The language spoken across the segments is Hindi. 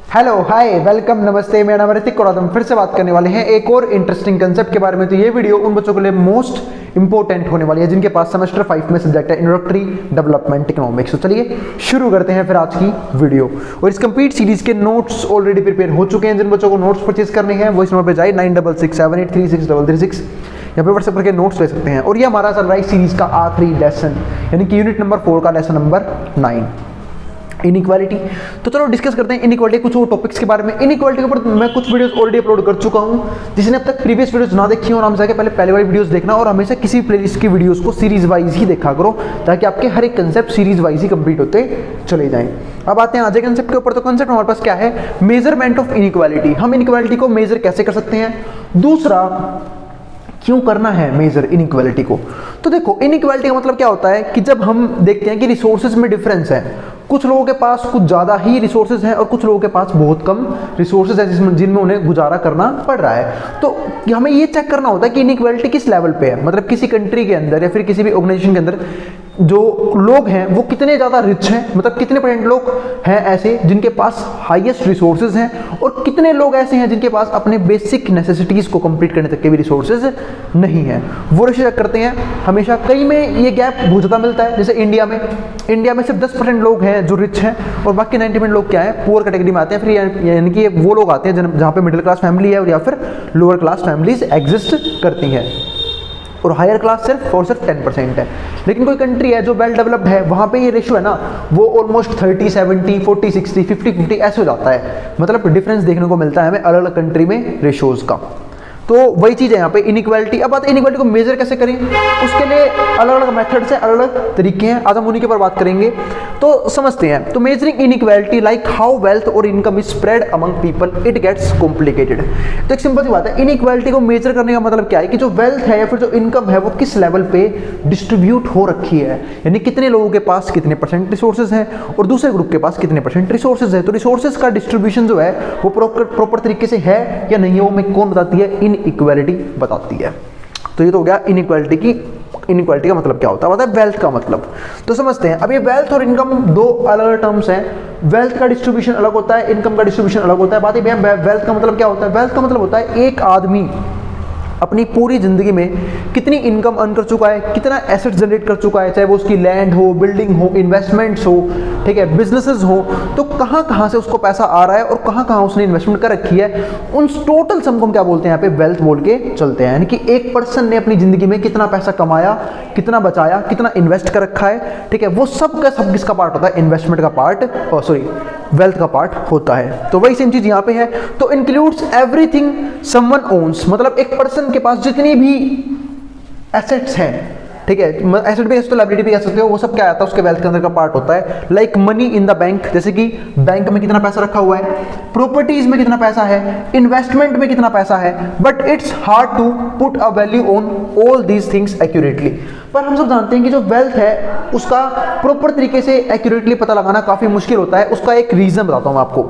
हेलो हाय वेलकम नमस्ते, मेरा नाम ऋतिक और आज हम फिर से बात करने वाले हैं एक और इंटरेस्टिंग कंसेप्ट के बारे में। तो ये वीडियो उन बच्चों के लिए मोस्ट इंपॉर्टेंट होने वाली है जिनके पास सेमेस्टर 5 में सब्जेक्ट है इंट्रोडक्टरी डेवलपमेंट इकोनॉमिक्स। तो चलिए शुरू करते हैं फिर आज की वीडियो। और इस कंप्लीट सीरीज के नोट्स ऑलरेडी प्रिपेयर हो चुके हैं। जिन बच्चों को नोट्स परचेज करने हैं वो इस नंबर पर जाए 9667836336 यहाँ पे व्हाट्सएप करके नोट्स ले सकते हैं। और ये हमारा चल रहा है सीरीज का आखिरी लेसन, यानी कि यूनिट नंबर 4 का लेसन नंबर 9 इनइक्वालिटी। तो चलो डिस्कस करते हैं इनइक्वालिटी कुछ और टॉपिक्स के बारे में। इनइक्वालिटी के ऊपर मैं कुछ वीडियोस ऑलरेडी अपलोड कर चुका हूं। जिसने अब तक प्रीवियस वीडियोस ना देखी हो, आराम से जाके पहले वाली वीडियोस देखना और हमेशा किसी प्लेलिस्ट की वीडियोस को सीरीज वाइज ही देखा करो ताकि आपके हर एक कंसेप्ट सीरीज वाइज ही कंप्लीट होते चले जाएं। अब आते हैं आज के कंसेप्ट के ऊपर। तो कंसेप्ट हमारे पास क्या है? Measurement of inequality. हम इनइक्वालिटी को मेजर कैसे कर सकते हैं, दूसरा क्यों करना है मेजर इनइक्वालिटी को। तो देखो इनइक्वालिटी का मतलब क्या होता है कि जब हम देखते हैं कि रिसोर्सेज में डिफरेंस है, कुछ लोगों के पास कुछ ज़्यादा ही रिसोर्सेज हैं और कुछ लोगों के पास बहुत कम रिसोर्सेज है जिनमें उन्हें गुजारा करना पड़ रहा है। तो हमें ये चेक करना होता है कि इनइक्वालिटी किस लेवल पे है, मतलब किसी कंट्री के अंदर या फिर किसी भी ऑर्गेनाइजेशन के अंदर जो लोग हैं वो कितने ज़्यादा रिच हैं, मतलब कितने परसेंट लोग हैं ऐसे जिनके पास हाईएस्ट रिसोर्सेज हैं और कितने लोग ऐसे हैं जिनके पास अपने बेसिक नेसेसिटीज़ को कंप्लीट करने तक के भी रिसोर्सेज नहीं है। वो रेशो चेक करते हैं हमेशा। कई में ये गैप बहुत ज़्यादा मिलता है, जैसे इंडिया में सिर्फ 10% लोग हैं जो रिच हैं और बाकी 90% लोग क्या है, पुअर कैटेगरी में आते हैं। फिर यानी कि वो लोग आते हैं जहाँ पे मिडिल क्लास फैमिली है और या फिर लोअर क्लास फैमिलीज एग्जिस्ट करती हैं और हायर क्लास सिर्फ और सिर्फ 10% है। लेकिन कोई कंट्री है जो वेल डेवलप्ड है, वहाँ पे ये रेशियो है ना वो ऑलमोस्ट 30-70, 40-60, 50-50 ऐसे हो जाता है। मतलब डिफरेंस देखने को मिलता है हमें अलग अलग कंट्री में रेशियोज का। तो वही चीज़ है यहाँ पे इनइक्वालिटी। अब बात है इनइक्वालिटी को मेजर कैसे करें, उसके लिए अलग अलग मेथड्स हैं, अलग अलग तरीके हैं। आज हम उन्हीं के ऊपर बात करेंगे तो समझते हैं। तो measuring inequality like how wealth और income is spread among people it gets complicated. तो एक सिंपल सी बात है, इनइक्वालिटी को मेजर करने का मतलब क्या है कि जो वेल्थ है या फिर जो इनकम है वो किस लेवल पे डिस्ट्रीब्यूट हो रखी है, यानी कितने लोगों के पास कितने परसेंट रिसोर्सेज हैं और दूसरे ग्रुप के पास कितने परसेंट रिसोर्सेज है। तो रिसोर्सेज का डिस्ट्रीब्यूशन जो है वो प्रॉपर तरीके से है या नहीं है, वो हमें कौन बताती है? इनइक्वालिटी बताती है। तो ये तो हो गया इनइक्वालिटी का मतलब क्या होता है, वेल्थ का मतलब। तो समझते हैं। अब ये वेल्थ और इनकम दो अलग अलग टर्म्स हैं। वेल्थ का डिस्ट्रीब्यूशन अलग होता है, इनकम का डिस्ट्रीब्यूशन अलग होता है। बात ये वेल्थ का मतलब क्या होता है? वेल्थ का मतलब होता है एक आदमी अपनी पूरी जिंदगी में कितनी इनकम अर्न कर चुका है, कितना एसेट जनरेट कर चुका है, चाहे वो उसकी लैंड हो, बिल्डिंग हो, इन्वेस्टमेंट्स हो, ठीक है, बिजनेसेस हो, तो कहाँ कहाँ से उसको पैसा आ रहा है और कहाँ कहाँ उसने इन्वेस्टमेंट कर रखी है, उन टोटल सम को हम क्या बोलते हैं यहाँ पे? वेल्थ बोल के चलते हैं। यानी कि एक पर्सन ने अपनी जिंदगी में कितना पैसा कमाया, कितना बचाया, कितना इन्वेस्ट कर रखा है, ठीक है, वो सब का सब किसका पार्ट होता है? इन्वेस्टमेंट का पार्ट, वेल्थ का पार्ट होता है। तो वही सेम चीज यहाँ पे है। तो इंक्लूड्स एवरीथिंग समवन ओन्स, मतलब एक पर्सन के पास जितनी भी एसेट्स हैं, ठीक है, एसेट भी तो लायबिलिटी भी कह सकते हो, वो सब क्या आता है? उसके वेल्थ के अंदर का पार्ट होता है। Like money in the bank, जैसे कि बैंक में कितना पैसा रखा हुआ है, प्रॉपर्टीज में कितना पैसा है, इन्वेस्टमेंट में कितना पैसा है। But it's hard to put a value on all these things accurately. पर हम सब जानते हैं कि जो वेल्थ है उसका प्रॉपर तरीके से एक्यूरेटली पता लगाना काफ़ी मुश्किल होता है। उसका एक रीज़न बताता हूँ मैं आपको।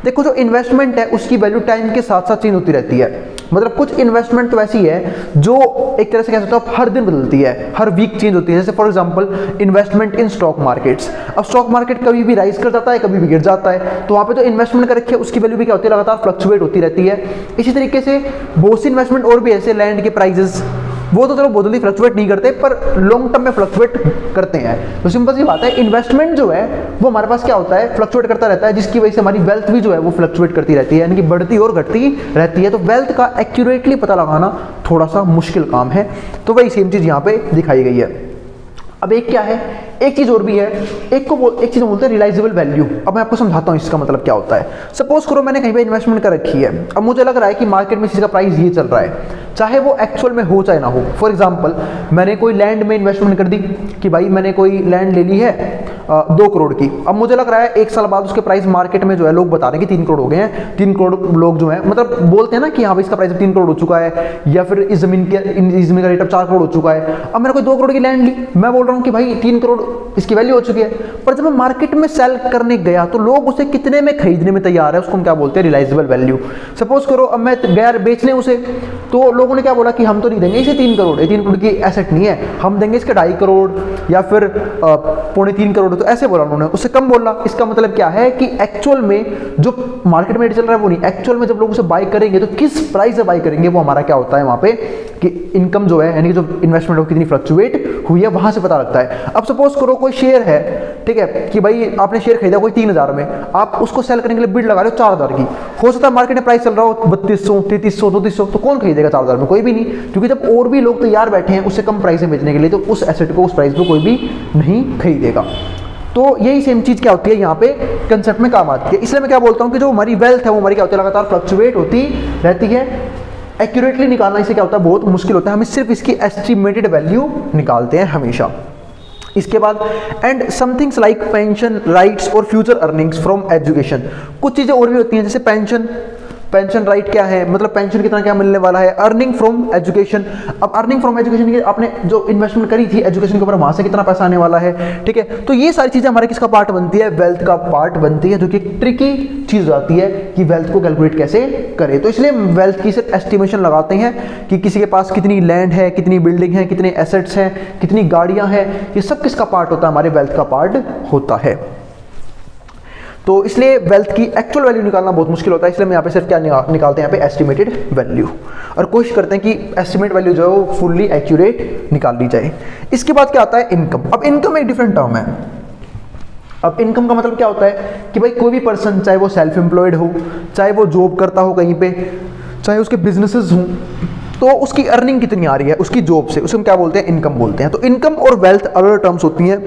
देखो जो इन्वेस्टमेंट है उसकी वैल्यू टाइम के साथ साथ चेंज होती रहती है। मतलब कुछ इन्वेस्टमेंट तो ऐसी है जो एक तरह से कह सकते हो हर दिन बदलती है, हर वीक चेंज होती है। जैसे for example investment in stock markets. अब स्टॉक मार्केट कभी भी राइज कर जाता है, कभी भी गिर जाता है, तो वहाँ पे जो इन्वेस्टमेंट कर रखी है उसकी वैल्यू भी क्या होती है? लगातार फ्लक्चुएट होती रहती है। इसी तरीके से बहुत सी इन्वेस्टमेंट और भी ऐसे, लैंड के प्राइजेस, वो तो चलो बहुत जल्दी फ्लक्चुएट नहीं करते पर लॉन्ग टर्म में फ्लक्चुएट करते हैं। तो सिंपल सी बात है, इन्वेस्टमेंट जो है वो हमारे पास क्या होता है? फ्लक्चुएट करता रहता है, जिसकी वजह से हमारी वेल्थ भी जो है वो फ्लक्चुएट करती रहती है, यानी कि बढ़ती और घटती रहती है। तो वेल्थ का एक्यूरेटली पता लगाना थोड़ा सा मुश्किल काम है। तो वही सेम चीज़ यहाँ पे दिखाई गई है। अब एक क्या है, एक चीज़ और भी है, एक चीज़ बोलते हैं रियलाइजेबल वैल्यू। अब मैं आपको समझाता हूँ इसका मतलब क्या होता है। सपोज करो मैंने कहीं पे इन्वेस्टमेंट कर रखी है, अब मुझे लग रहा है कि मार्केट में चीज़ का प्राइस ये चल रहा है, चाहे वो एक्चुअल में हो चाहे ना हो। फॉर एग्जांपल मैंने कोई लैंड में इन्वेस्टमेंट कर दी कि भाई मैंने कोई लैंड ले ली है 2 करोड़ की। अब मुझे लग रहा है 1 साल बाद उसके प्राइस मार्केट में जो है लोग बता रहे हैं कि 3 करोड़ हो गए हैं। 3 करोड़ लोग जो है मतलब बोलते हैं ना कि हाँ भाई इसका प्राइस 3 करोड़ हो चुका है, या फिर इस जमीन का रेट अब 4 करोड़ हो चुका है। अब मैंने कोई 2 करोड़ की लैंड ली, मैं बोल रहा हूँ कि भाई 3 करोड़ इसकी वैल्यू हो चुकी है। पर जब मैं मार्केट में सेल करने गया तो लोग उसे कितने में खरीदने में तैयार है, उसको हम क्या बोलते हैं, रियलाइजेबल वैल्यू। सपोज करो अब मैं गया बेचने उसे, तो लोगों ने क्या बोला कि हम तो नहीं देंगे इसे 3 करोड़, ये 3 करोड़ की एसेट नहीं है, हम देंगे इसके 2.5 करोड़ या फिर 2.25 करोड़। तो ऐसे बोला उन्होंने, उससे कम बोला। इसका मतलब क्या है कि एक्चुअल में जो मार्केट में चल रहा है वो नहीं, एक्चुअल में जब लोग उसे बाय करेंगे तो किस प्राइस से बाय करेंगे वो हमारा क्या होता है वहां पे कि इनकम जो है, यानी कि जो इन्वेस्टमेंट हो कितनी फ्लक्चुएट हुई है वहां से पता लगता है। अब सपोज करो कोई शेयर है, ठीक है, कि भाई आपने शेयर खरीदा कोई 3000 में, आप उसको सेल करने के लिए बिड लगा रहे हो 4000 की, हो सकता है मार्केट में प्राइस चल रहा हो 3200, 3300, 3400, तो कौन खरीदेगा 4000 में? कोई भी नहीं, क्योंकि जब और भी लोग तैयार बैठे हैं उससे कम प्राइस में बेचने के लिए, तो उस एसेट को उस प्राइस पे कोई भी नहीं खरीदेगा। तो यही सेम चीज क्या होती है यहाँ पे कंसेप्ट में काम आती है। इसलिए मैं क्या बोलता हूँ कि जो हमारी वेल्थ है वो हमारी क्या होती है, लगातार फ्लक्चुएट होती रहती है। एक्यूरेटली निकालना इसे क्या होता है, बहुत मुश्किल होता है, हमें सिर्फ इसकी एस्टिमेटेड वैल्यू निकालते हैं हमेशा। इसके बाद and somethings like pension rights और फ्यूचर अर्निंग्स फ्रॉम एजुकेशन, कुछ चीजें और भी होती हैं, जैसे पेंशन राइट क्या है, मतलब पेंशन कितना क्या मिलने वाला है। अर्निंग फ्रॉम एजुकेशन, अब अर्निंग फ्रॉम एजुकेशन की आपने जो इन्वेस्टमेंट करी थी एजुकेशन के ऊपर, वहां से कितना पैसा आने वाला है, ठीक है। तो ये सारी चीजें हमारे किसका पार्ट बनती है, वेल्थ का पार्ट बनती है, जो कि ट्रिकी चीज आती है कि वेल्थ को कैलकुलेट कैसे करें। तो इसलिए वेल्थ की सिर्फ एस्टिमेशन लगाते हैं कि किसी के पास कितनी लैंड है, कितनी बिल्डिंग है, कितने एसेट्स हैं, कितनी गाड़ियां हैं, ये सब किसका पार्ट होता है, हमारे वेल्थ का पार्ट होता है। तो इसलिए वेल्थ की एक्चुअल वैल्यू निकालना बहुत मुश्किल होता है, इसलिए हम यहाँ पे सिर्फ क्या निकालते हैं, यहाँ पे एस्टिमेटेड वैल्यू, और कोशिश करते हैं कि एस्टिमेट वैल्यू जो है वो फुल्ली एक्यूरेट निकाल ली जाए। इसके बाद क्या आता है, इनकम। अब इनकम एक डिफरेंट टर्म है। अब इनकम का मतलब क्या होता है कि भाई कोई भी पर्सन, चाहे वो सेल्फ एम्प्लॉयड हो, चाहे वो जॉब करता हो कहीं पे, चाहे उसके बिजनेसेस हों, तो उसकी अर्निंग कितनी आ रही है उसकी जॉब से, उसे हम क्या बोलते हैं, इनकम बोलते हैं। तो इनकम और वेल्थ अलग टर्म्स होती हैं।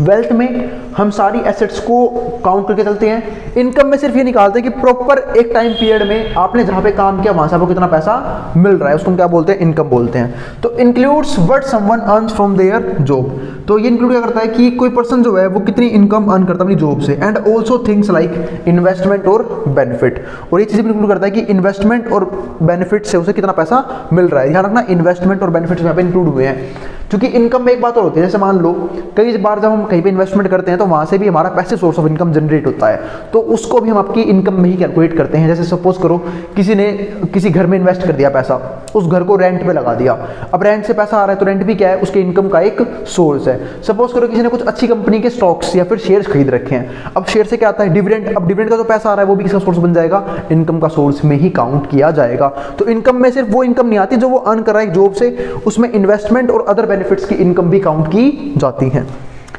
वेल्थ में हम सारी एसेट्स को काउंट करके चलते हैं, इनकम में सिर्फ ये निकालते हैं कि प्रॉपर एक टाइम पीरियड में आपने जहां पे काम किया वहां से आपको कितना पैसा मिल रहा है, उसको हम क्या बोलते हैं, इनकम बोलते हैं। तो includes what someone earns from their job, तो ये इंक्लूड क्या करता है कि कोई पर्सन जो है वो कितनी इनकम अर्न करता है अपनी जॉब से। And also things like investment और बेनिफिट, और ये चीज़ भी इंक्लूड करता है कि इन्वेस्टमेंट और बेनिफिट से उसे कितना पैसा मिल रहा है। ध्यान रखना, इन्वेस्टमेंट और बेनिफिट यहाँ पे इंक्लूड हुए हैं, क्योंकि इनकम में एक बात और होती है, जैसे मान लो कई बार जब हम कहीं पे इन्वेस्टमेंट करते हैं तो वहां से भी हमारा पैसे सोर्स ऑफ इनकम जनरेट होता है, तो उसको भी हम आपकी इनकम में ही कैलकुलेट करते हैं। जैसे सपोज करो किसी ने किसी घर में इन्वेस्ट कर दिया पैसा, उस घर को रेंट पे लगा दिया, अब रेंट से पैसा आ रहा है, तो रेंट भी क्या है, उसके इनकम का एक सोर्स है। सपोज करो किसी ने कुछ अच्छी कंपनी के स्टॉक्स या फिर शेयर्स खरीद रखे हैं, अब शेयर से क्या आता है, डिविडेंड। अब डिविडेंड का जो पैसा आ रहा है वो भी किसका सोर्स बन जाएगा, इनकम का सोर्स में ही काउंट किया जाएगा। तो इनकम में सिर्फ वो इनकम नहीं आती जो वो अर्न कर रहा है जॉब से, उसमें इन्वेस्टमेंट और अदर बेनिफिट्स की इनकम भी काउंट की जाती हैं।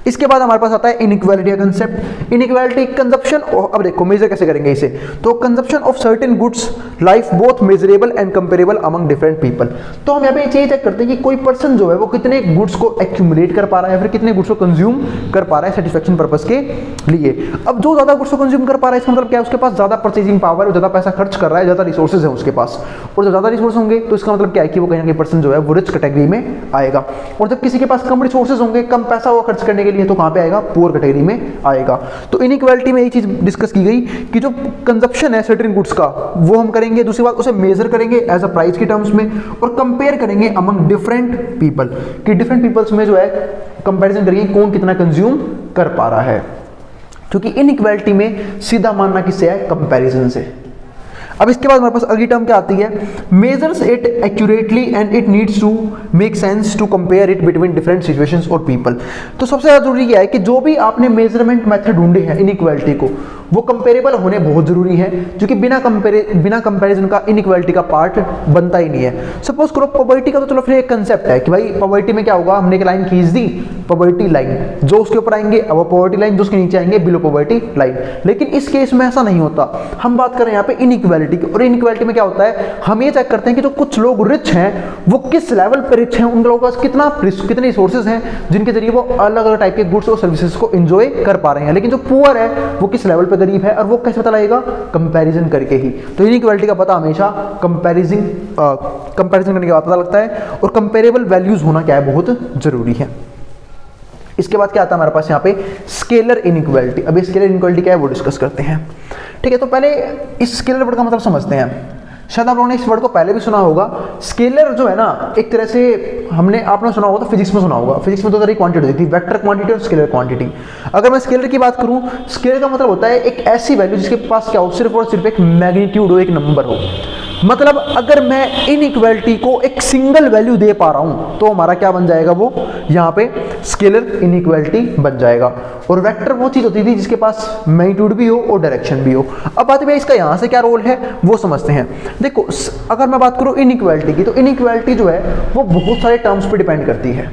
इसके बाद हमारे पास आता है इनइक्वालिटी का कंसेप्ट। इनइक्वालिटी कंजप्शन, अब देखो मेजर कैसे करेंगे इसे, तो consumption of certain goods life both measurable and comparable among different people. तो हम यहाँ पे ये चेक करते हैं कि कोई पर्सन जो है वो कितने गुड्स को एक्यूमुलेट कर पा रहा है, फिर कितने गुड्स को कंज्यूम कर पा रहा है सेटिस्फेक्शन पर्पस के लिए। अब जो ज्यादा गुड्स को कंज्यूम कर पा रहा है इसका मतलब क्या है, उसके पास ज्यादा परचेजिंग पावर है, ज्यादा पैसा खर्च कर रहा है, ज्यादा रिसोर्सेज है उसके पास, और जब ज्यादा रिसोर्स होंगे तो इसका मतलब क्या है कि वो कहीं ना कहीं पर्सन जो है वो रिच कैटेगरी में आएगा। और जब किसी के पास कम रिसोर्सेज होंगे, कम पैसा वो खर्च करने के लिए, तो कहाँ पे आएगा, पुअर कैटेगरी में आएगा। तो इनइक्वालिटी में ये चीज डिस्कस की गई कि जो कंजप्शन है सर्टेन गुड्स का वो हम करेंगे, दूसरी बात उसे मेजर करेंगे एज अ प्राइस की टर्म्स में, और कंपेयर करेंगे अमंग डिफरेंट पीपल कि डिफरेंट पीपल्स में जो है कंपैरिजन करेंगे कौन कितना कंज्यूम कर पा रहा है, क्योंकि इनइक्वालिटी में सीधा मानना किससे है, कंपैरिजन से। अब इसके बाद हमारे पास अगली टर्म क्या आती है, measures it accurately and it needs to make sense to compare it between different situations और पीपल। तो सबसे ज्यादा जरूरी क्या है कि जो भी आपने मेजरमेंट मेथड ढूंढे हैं इनइक्वालिटी को, वो कंपेरेबल होने बहुत जरूरी है, क्योंकि बिना कंपैरिजन का इनइक्वालिटी का पार्ट बनता ही नहीं है। सपोज करो पॉवर्टी का, तो चलो फिर एक कंसेप्ट है कि भाई पॉवर्टी में क्या होगा, हमने एक लाइन खींच दी पॉवर्टी लाइन, जो उसके ऊपर आएंगे अब पॉवर्टी लाइन, जो उसके नीचे आएंगे बिलो पॉवर्टी लाइन। लेकिन इस केस में ऐसा नहीं होता, हम बात करें यहाँ पे इनइक्वालिटी, और इनइक्वालिटी में क्या होता है, हम ये चेक करते हैं कि जो कुछ लोग रिच हैं वो किस लेवल पर रिच हैं, उन लोगों के पास कितने रिसोर्सेज हैं जिनके जरिए वो अलग अलग टाइप के गुड्स और सर्विसेज को एंजॉय कर पा रहे हैं। लेकिन जो पुअर है वो किस लेवल पे गरीब है, और वो कैसे पता लगेगा, कंपैरिजन करके ही। तो इनइक्वालिटी का पता हमेशा कंपैरिजन करने के बाद पता लगता है, और कंपेरेबल वैल्यूज होना क्या है, बहुत जरूरी है। इसके बाद क्या आता है हमारे पास यहाँ पे, स्केलर इनइक्वालिटी। अब स्केलर इनइक्वालिटी क्या है वो डिस्कस करते हैं, ठीक है। तो पहले इस स्केलर वर्ड का मतलब समझते हैं। शायद आप लोगों ने इस वर्ड को पहले भी सुना होगा। स्केलर जो है ना, एक तरह से आपने सुना होगा, तो फिजिक्स में सुना होगा। फिजिक्स में दो तरह की क्वांटिटी होती है, वेक्टर क्वांटिटी और स्केलर क्वांटिटी। अगर मैं स्केलर की बात करूं, स्केलर का मतलब होता है एक ऐसी वैल्यू जिसके पास क्या हो, सिर्फ और सिर्फ एक मैग्नीट्यूड हो, एक नंबर हो। मतलब अगर मैं इनइक्वालिटी को एक सिंगल वैल्यू दे पा रहा हूं तो हमारा क्या बन जाएगा, वो यहाँ पे स्केलर इनइक्वालिटी बन जाएगा। और वेक्टर वो चीज होती थी जिसके पास मैग्नीट्यूड भी हो और डायरेक्शन भी हो। अब बात है इसका यहाँ से क्या रोल है वो समझते हैं। देखो, अगर मैं बात करूँ इनइक्वालिटी की, तो इनइक्वालिटी जो है वो बहुत सारे टर्म्स पे डिपेंड करती है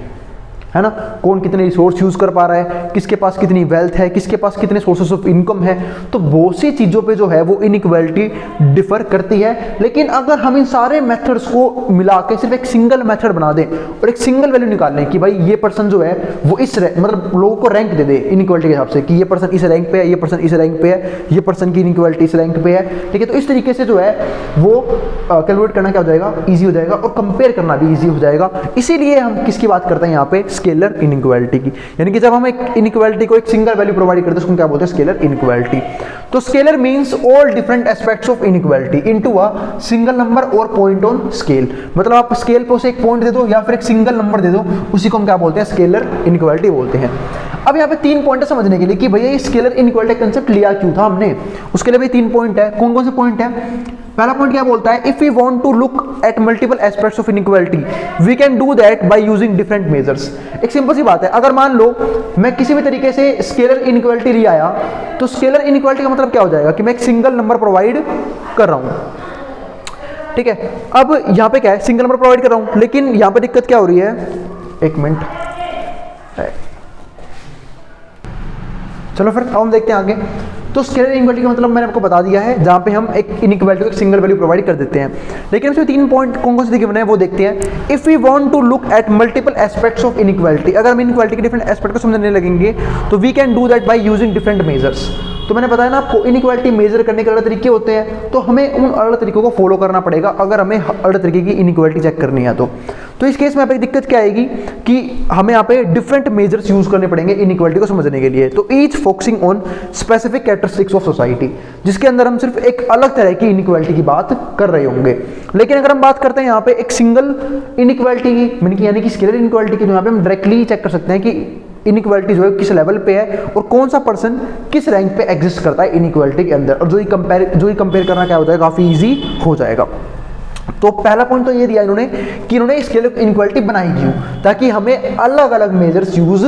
ना। कौन कितने रिसोर्स यूज कर पा रहा है, किसके पास कितनी वेल्थ है, किसके पास कितने सोर्सेस ऑफ इनकम है, तो बहुत सी चीजों पे जो है वो इनइक्वालिटी डिफर करती है। लेकिन अगर हम इन सारे मेथड्स को मिला के सिर्फ एक सिंगल मेथड बना दें और एक सिंगल वैल्यू निकाल लें कि भाई ये पर्सन जो है वो इस मतलब लोगों को रैंक दे दे इनइक्वालिटी के हिसाब से कि ये पर्सन इस रैंक पे है, ये पर्सन इस रैंक पे है, ये पर्सन की इनइक्वालिटी इस रैंक पे है, ठीक है। तो इस तरीके से जो है वो कैलकुलेट करना क्या हो जाएगा, ईजी हो जाएगा, और कंपेयर करना भी ईजी हो जाएगा। इसीलिए हम किसकी बात करते हैं यहाँ पे, स्केलर इनइक्वालिटी की। यानी कि जब हम एक इनइक्वालिटी को एक सिंगल वैल्यू प्रोवाइड करते हैं उसको क्या बोलते हैं, स्केलर इनइक्वालिटी। तो scalar means all different aspects of inequality into a single number और पॉइंट ऑन स्केल। मतलब आप स्केल पे उसे एक पॉइंट दे दो या फिर एक सिंगल नंबर दे दो, उसी को हम क्या बोलते हैं, स्केलर इनइक्वालिटी बोलते हैं। अब यहाँ पे 3 पॉइंट है समझने के लिए कि भैया ये स्केलर इनइक्वालिटी कंसेप्ट लिया क्यों था हमने, उसके लिए भी 3 पॉइंट है। कौन कौन से पॉइंट है? पहला पॉइंट क्या बोलता है, if we want to look at multiple aspects of inequality we can do that by using different measures. एक सिंपल सी बात है, अगर मान लो मैं किसी भी तरीके से स्केलर इनइक्वालिटी ले आया, तो स्केलर इनइक्वालिटी का मतलब क्या हो जाएगा कि मैं एक सिंगल नंबर प्रोवाइड कर रहा हूं, ठीक है। अब यहां पे क्या है, सिंगल नंबर प्रोवाइड कर रहा हूं, लेकिन यहां पे दिक्कत क्या हो रही है, एक मिनट, चलो फिर अब हम देखते हैं आगे। तो स्केलर इनइक्वालिटी का मतलब मैंने आपको बता दिया है, जहां पे हम एक इनइक्वालिटी को एक सिंगल वैल्यू प्रोवाइड कर देते हैं। लेकिन इसमें 3 पॉइंट कौन कौन से गिवन है वो देखते हैं। If we want to look at multiple aspects of inequality, अगर हम इनइक्वालिटी के डिफरेंट एस्पेक्ट को समझने लगेंगे तो we can do that by using different measures. तो मैंने बताया ना आपको, इनइक्वालिटी मेजर करने के अलग तरीके होते हैं, तो हमें उन अलग तरीकों को फॉलो करना पड़ेगा अगर हमें अलग तरीके की इनइक्वालिटी चेक करनी है। तो इस केस में यहाँ पे दिक्कत क्या आएगी कि हमें यहाँ पे डिफरेंट मेजर्स यूज करने पड़ेंगे इनइक्वालिटी को समझने के लिए। तो each focusing on specific characteristics of society, जिसके अंदर हम सिर्फ एक अलग तरह की इनइक्वालिटी की बात कर रहे होंगे। लेकिन अगर हम बात करते हैं यहाँ पे एक सिंगल इनइक्वालिटी की, यानी कि स्केलर इनइक्वालिटी की, तो यहाँ पे हम डायरेक्टली चेक कर सकते हैं कि इनइक्वालिटी जो है किस लेवल पे है और कौन सा पर्सन किस रैंक पे एग्जिस्ट करता है इनइक्वालिटी के अंदर, और जो ही कंपेयर करना क्या हो जाएगा, काफी इजी हो जाएगा। तो पहला पॉइंट तो ये दिया इन्होंने कि इन्होंने स्केलर इनइक्वालिटी बनाई क्यों, ताकि हमें अलग अलग मेजर्स यूज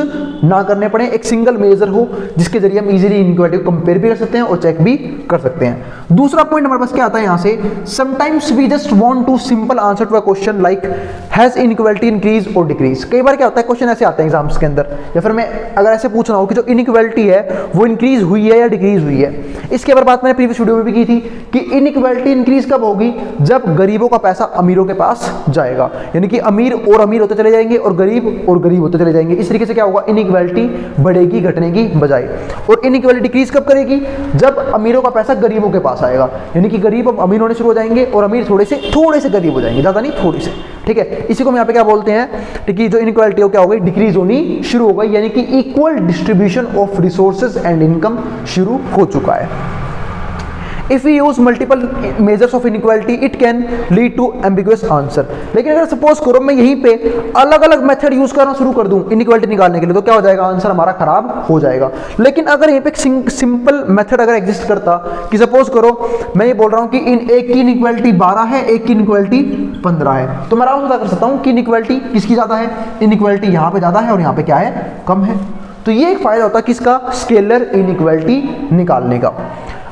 ना करने पड़े, एक सिंगल मेजर हो जिसके जरिए हम इजीली इनइक्वालिटी को कंपेयर भी कर सकते हैं और चेक भी कर सकते हैं। दूसरा पॉइंट हमारे पास क्या आता है यहाँ से, sometimes we just want to simple answer to a question like has inequality increase और डिक्रीज। कई बार क्या होता है, क्वेश्चन ऐसे आते हैं एग्जाम्स के अंदर, या फिर मैं अगर ऐसे पूछ रहा हूँ कि जो इनइक्वालिटी है वो इंक्रीज हुई है या डिक्रीज हुई है। इसके बारे बात मैंने प्रीवियस वीडियो में भी की थी कि इनइक्वालिटी इंक्रीज कब होगी, जब गरीबों का पैसा अमीरों के पास जाएगा, यानी कि अमीर और अमीर होते चले जाएंगे और गरीब होते चले जाएंगे। इस तरीके से क्या होगा, इनइक्वालिटी बढ़ेगी घटने की बजाय। और इनइक्वालिटी डिक्रीज कब करेगी, जब अमीरों का पैसा गरीबों के पास आएगा, यानी कि गरीब अब अमीर होने शुरू हो जाएंगे और अमीर थोड़े से गरीब हो जाएंगे, ज्यादा नहीं, थोड़ी से, ठीक है। इसी को हम यहाँ पे क्या बोलते हैं कि जो इनइक्वालिटी हो क्या हो गई, डिक्रीज होनी शुरू हो गई, यानी कि equal distribution of resources and income शुरू हो चुका है। If we use multiple measures of inequality, it can lead to ambiguous answer। लेकिन अगर सपोज करो मैं यहीं पे अलग अलग मेथड यूज करना शुरू कर दूं इनइक्वालिटी निकालने के लिए, तो क्या हो जाएगा, आंसर हमारा खराब हो जाएगा। लेकिन अगर यहीं पे एक सिंपल मेथड अगर एग्जिस्ट करता कि सपोज करो मैं ये बोल रहा हूं कि एक की इनइक्वालिटी 12 है, एक की इनइक्वालिटी 15 है, तो मैं आराम से बता कर सकता हूं कि इनइक्वालिटी किसकी ज्यादा है, इनइक्वालिटी यहां पे ज्यादा है और यहां पे क्या है, कम है। तो ये एक फायदा होता है किसका, स्केलर इनइक्वालिटी निकालने का।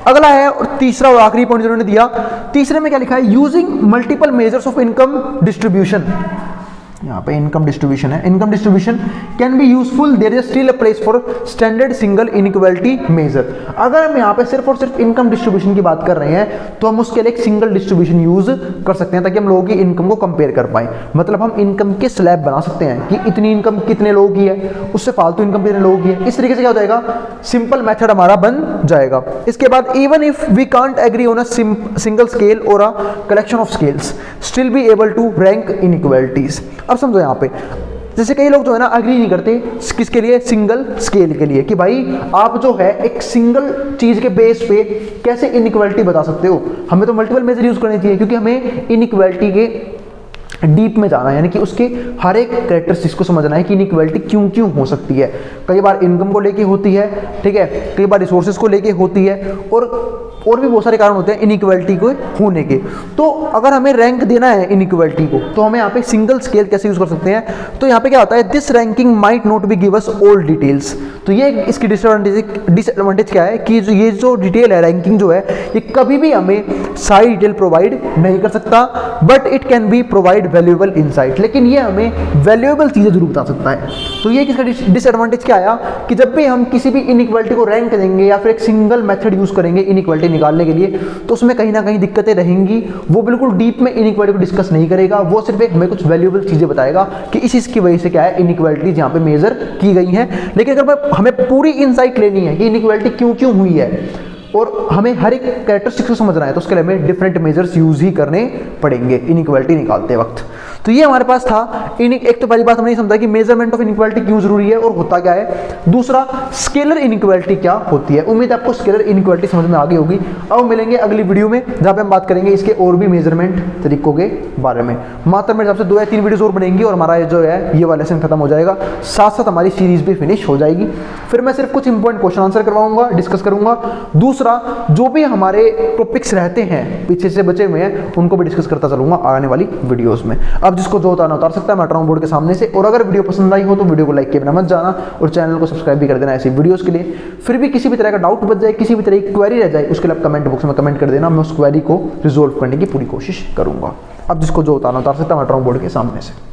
अगला है और तीसरा और आखिरी पॉइंट जिन्होंने दिया, तीसरे में क्या लिखा है, using multiple measures of income distribution. यहाँ पे इनकम डिस्ट्रीब्यूशन है, income distribution can be useful, there is still a place for standard single inequality measure. अगर हम यहाँ पे सिर्फ और सिर्फ इनकम डिस्ट्रीब्यूशन की बात कर रहे हैं तो हम उसके लिए एक सिंगल डिस्ट्रीब्यूशन यूज कर सकते हैं ताकि हम लोगों की इनकम को कंपेयर कर पाए। मतलब हम इनकम के स्लैब बना सकते हैं कि इतनी इनकम कितने लोगों की है, उससे फालतू इनकम कितने लोगों की है। इस तरीके से क्या हो जाएगा, सिंपल मेथड हमारा बन जाएगा। इसके बाद even if we can't agree on a single scale और a collection of scales, still be able to rank inequalities. अब समझो यहाँ पे जैसे कई लोग जो है ना एग्री नहीं करते किसके लिए, सिंगल स्केल के लिए, कि भाई आप जो है एक सिंगल चीज के बेस पे कैसे इनइक्वालिटी बता सकते हो, हमें तो मल्टीपल मेजर यूज करनी चाहिए, क्योंकि हमें इनइक्वालिटी के डीप में जाना है, यानी कि उसके हर एक कैरेक्टरिस्टिक्स को समझना है कि इनइक्वालिटी क्यों क्यों हो सकती है। कई बार इनकम को लेके होती है, ठीक है, कई बार रिसोर्सेज को लेके होती है, और भी बहुत सारे कारण होते हैं इनइक्वालिटी को होने के। तो अगर हमें रैंक देना है इनइक्वालिटी को, तो हमें यहाँ पे सिंगल स्केल कैसे यूज कर सकते हैं, तो यहाँ पे क्या होता है, this ranking might not be give us all details. तो ये इसकी डिसएडवांटेज क्या है कि ये जो डिटेल है, रैंकिंग जो है, ये कभी भी हमें सारी डिटेल प्रोवाइड नहीं कर सकता, but it can be provide valuable insight, लेकिन ये हमें वैल्यूएबल चीजें जरूर बता सकता है। तो ये इसका डिसएडवांटेज क्या आया कि जब भी हम किसी भी इनइक्वालिटी को रैंक देंगे या फिर एक सिंगल मेथड यूज करेंगे इनइक्वालिटी निकालने के लिए, तो उसमें कहीं ना कहीं दिक्कतें रहेंगी। वो बिल्कुल डीप में इनइक्वालिटी को डिस्कस नहीं करेगा, वो सिर्फ एक हमें कुछ वैल्यूएबल चीजें बताएगा कि इस की वजह से क्या है इनइक्वालिटी यहाँ पे मेजर की गई है। लेकिन अगर हमें पूरी इनसाइट लेनी है कि इनइक्वालिटी क्यों क्यों हुई है और हमें हर एक कैरेक्टरिस्टिक्स को समझना है, तो उसके लिए हमें डिफरेंट मेजर्स यूज ही करने पड़ेंगे इनइक्वालिटी निकालते वक्त। तो ये हमारे पास था एक तो पहली बात हमने समझा कि मेजरमेंट ऑफ इनइक्वालिटी क्यों जरूरी है और होता क्या है। दूसरा, स्केलर इनइक्वालिटी क्या होती है। उम्मीद है आपको स्केलर इनइक्वालिटी समझ में आ गई होगी। अब मिलेंगे अगली वीडियो में जहां पे हम बात करेंगे इसके और भी मेजरमेंट तरीकों के बारे में। मात्र मेरे हिसाब से 2 या 3 वीडियोस और बनेंगी और हमारा जो है ये वाला लेसन खत्म हो जाएगा, साथ साथ हमारी सीरीज भी फिनिश हो जाएगी। फिर मैं सिर्फ कुछ इंपॉर्टेंट क्वेश्चन आंसर करवाऊंगा, डिस्कस करूंगा। दूसरा, जो भी हमारे टॉपिक्स रहते हैं पीछे से बचे हुए हैं उनको भी डिस्कस करता चलूंगा आने वाली वीडियोस में। अब जिसको जो उतारना उतार सकता है, मैं हट रहा हूं बोर्ड के सामने से। और अगर वीडियो पसंद आई हो तो वीडियो को लाइक किए बिना मत जाना और चैनल को सब्सक्राइब भी कर देना ऐसी वीडियोस के लिए। फिर भी किसी भी तरह का डाउट बच जाए, किसी भी तरह की क्वेरी रह जाए, उसके लिए आप कमेंट बॉक्स में कमेंट कर देना, मैं उस क्वेरी को रिजोल्व करने की पूरी कोशिश करूंगा। अब जिसको जो उतारना उतार सकता है, मैं हट रहा हूं बोर्ड के सामने से।